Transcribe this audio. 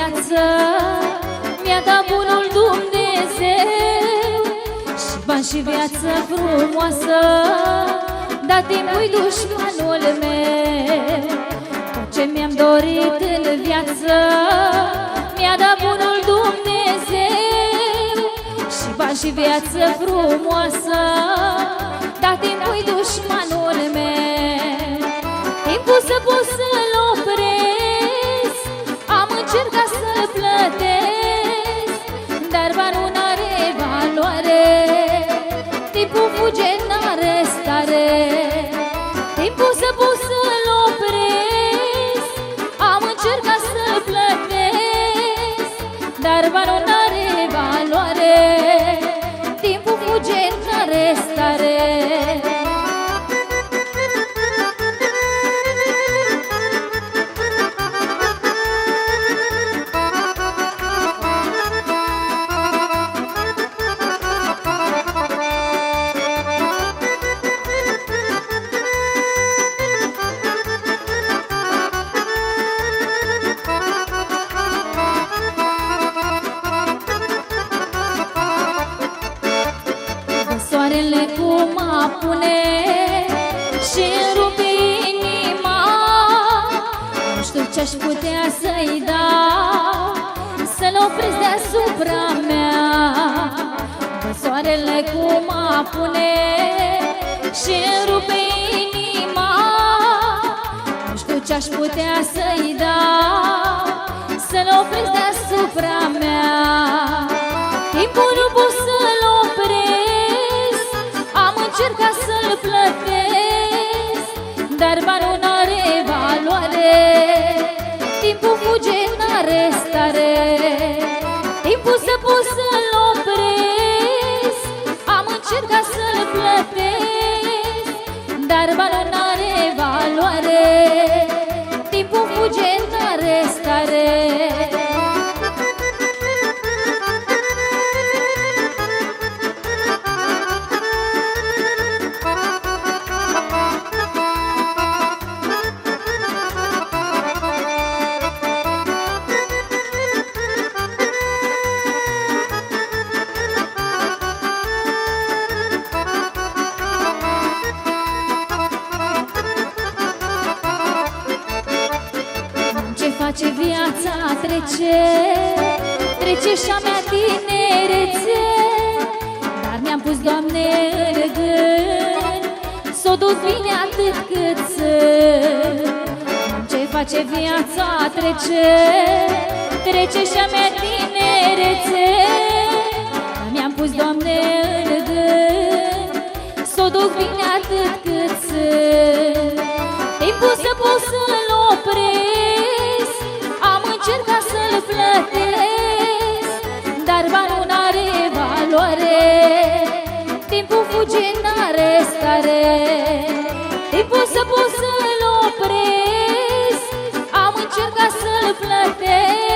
viață mi-a dat bunul Dumnezeu, și bani și viață frumoasă, dar timpul-i dușmanul meu. Tot ce mi-am dorit în viață mi-a dat bunul Dumnezeu, și bani și viață frumoasă, dar timpul-i dușmanul meu. Timpul să pot să-l opresc, am încercat să-l plătesc, dar banul n-are valoare, timpul fuge, n-are stare. Timpul să pot să-l opresc, am încercat să-l plătesc, dar banul n-are valoare, timpul fuge, n-are stare. Soarele cum apune și-mi rupe inima, nu știu ce-aș putea să-i dau, să-l opresc deasupra mea. Soarele cum apune și-mi rupe inima, nu știu ce-aș putea să-i dau, să-l opresc deasupra mea. Timpul nu pot să-l opresc, am încercat să-l plătesc, dar banul n-are valoare, timpul fuge, n-are stare. Timpul să pot să-l opresc, am încercat să-l plătesc, dar banul n-are valoare, timpul fuge, n-are stare. Ce viața trece, trece și-a mea tinerețe, dar mi-am pus, Doamne, în gând s-o duc bine atât cât sunt. Ce face viața trece, trece și-a mea tinerețe, mi-am pus, Doamne, în gând s-o duc bine atât cât sunt. Timpul să pot să-l opresc, am încercat să-l plătesc, dar banul n-are valoare, timpul fuge, n-are stare. Timpul să pot să-l opresc, am încercat să-l plătesc,